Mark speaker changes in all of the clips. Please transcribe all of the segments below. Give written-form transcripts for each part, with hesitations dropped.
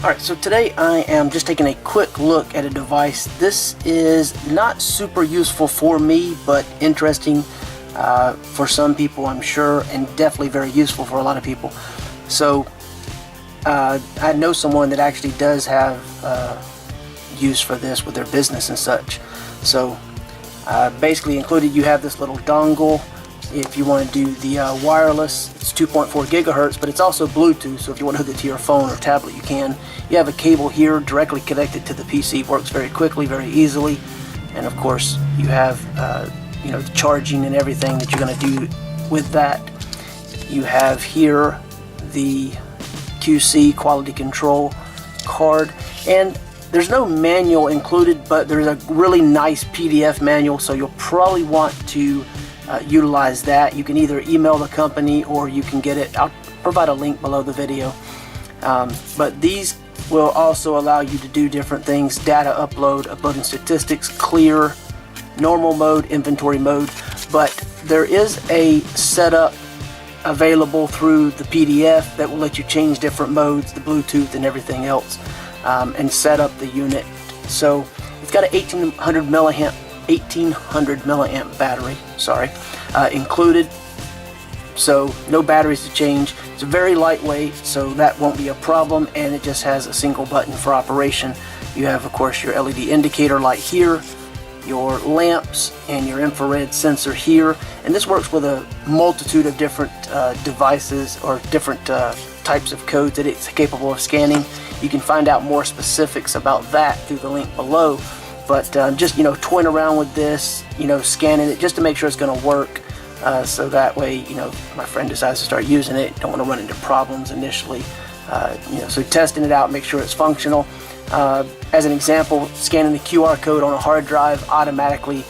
Speaker 1: Alright, so today I am just taking a quick look at a device. This is not super useful for me, but interesting for some people, I'm sure, and definitely very useful for a lot of people. So I know someone that actually does have use for this with their business and such. So basically included, you have this little dongle. If you want to do the wireless, it's 2.4 gigahertz, but it's also Bluetooth, so if you want to hook it to your phone or tablet, you can. You have a cable here directly connected to the PC. Works very quickly, very easily, and of course you have you know, the charging and everything that you're going to do with that. You have here the QC quality control card, and there's no manual included, but there's a really nice PDF manual, so you'll probably want to utilize that. You can either email the company or you can get it. I'll provide a link below the video. But these will also allow you to do different things: data upload, uploading statistics, clear, normal mode, inventory mode. But there is a setup available through the PDF that will let you change different modes, the Bluetooth and everything else, and set up the unit. So it's got an 1800 milliamp battery, included, so no batteries to change. It's very lightweight, so that won't be a problem, and it just has a single button for operation. You have, of course, your LED indicator light here, your lamps, and your infrared sensor here, and this works with a multitude of different devices or different types of codes that it's capable of scanning. You can find out more specifics about that through the link below. But just, you know, toying around with this, you know, scanning it just to make sure it's going to work, so that way, you know, my friend decides to start using it, don't want to run into problems initially, you know, so testing it out, make sure it's functional. As an example, scanning the QR code on a hard drive automatically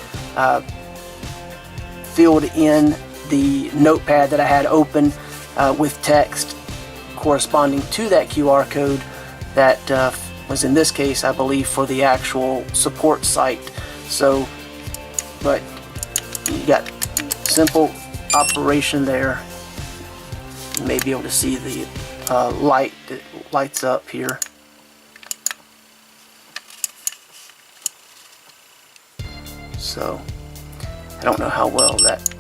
Speaker 1: filled in the notepad that I had open with text corresponding to that QR code that was, in this case, I believe, for the actual support site. So, but you got simple operation there. You may be able to see the light that lights up here. So I don't know how well that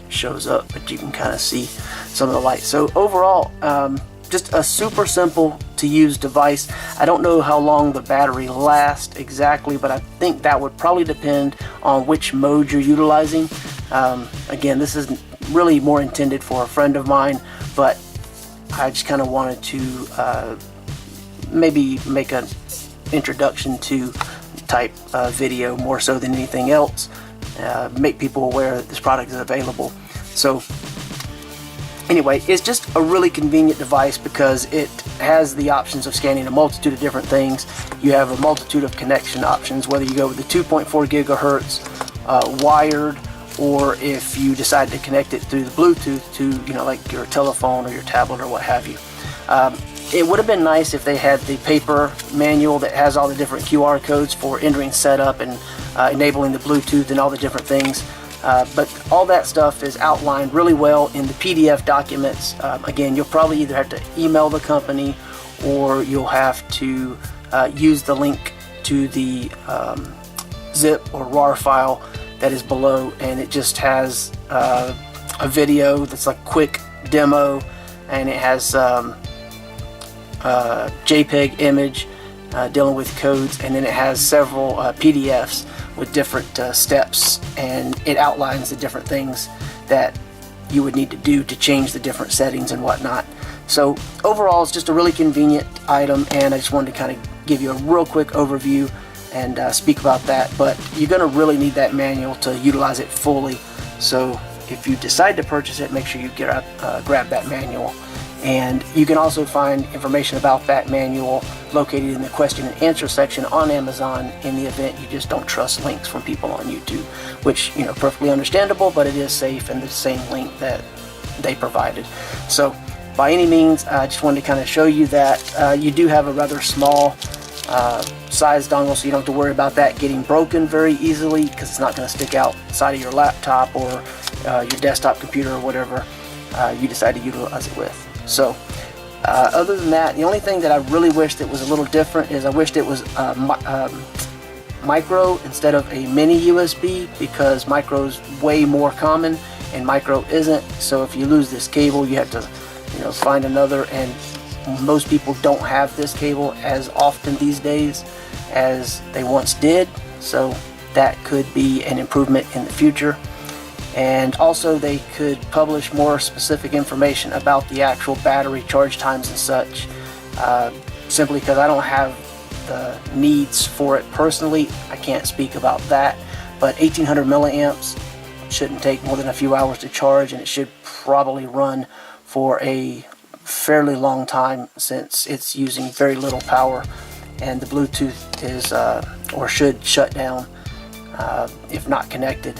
Speaker 1: shows up, but you can kind of see some of the light. So overall, just a super simple to use device. I don't know how long the battery lasts exactly, but I think that would probably depend on which mode you're utilizing. Again, this is really more intended for a friend of mine, but I just kind of wanted to maybe make an introduction to type video more so than anything else, make people aware that this product is available. So anyway, it's just a really convenient device because it has the options of scanning a multitude of different things. You have a multitude of connection options, whether you go with the 2.4 gigahertz wired, or if you decide to connect it through the Bluetooth to, you know, like your telephone or your tablet or what have you. It would have been nice if they had the paper manual that has all the different QR codes for entering setup and enabling the Bluetooth and all the different things. But all that stuff is outlined really well in the PDF documents. Again, you'll probably either have to email the company or you'll have to use the link to the zip or RAR file that is below, and it just has a video that's like a quick demo, and it has JPEG image dealing with codes, and then it has several PDFs with different steps, and it outlines the different things that you would need to do to change the different settings and whatnot. So overall, it's just a really convenient item, and I just wanted to kind of give you a real quick overview and speak about that. But you're going to really need that manual to utilize it fully. So if you decide to purchase it, make sure you grab that manual. And you can also find information about that manual located in the question and answer section on Amazon in the event you just don't trust links from people on YouTube, which, you know, perfectly understandable, but it is safe and the same link that they provided. So by any means, I just wanted to kind of show you that you do have a rather small size dongle, so you don't have to worry about that getting broken very easily, because it's not going to stick outside of your laptop or your desktop computer or whatever you decide to utilize it with. So Other than that, the only thing that I really wished it was a little different is I wished it was micro instead of a mini USB, because micro's way more common and micro isn't. So if you lose this cable, you have to, you know, find another, and most people don't have this cable as often these days as they once did. So that could be an improvement in the future. And also they could publish more specific information about the actual battery charge times and such, simply because I don't have the needs for it personally. I can't speak about that, but 1800 milliamps shouldn't take more than a few hours to charge, and it should probably run for a fairly long time since it's using very little power, and the Bluetooth is or should shut down if not connected.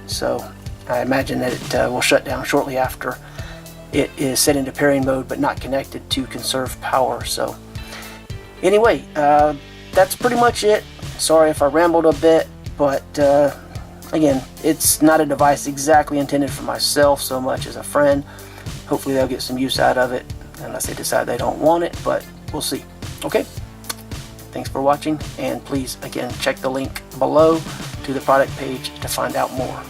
Speaker 1: So I imagine that it will shut down shortly after it is set into pairing mode but not connected to conserve power. So anyway, that's pretty much it. Sorry if I rambled a bit, but again, it's not a device exactly intended for myself so much as a friend. Hopefully they'll get some use out of it, unless they decide they don't want it, but we'll see. Okay, thanks for watching, and please again check the link below to the product page to find out more.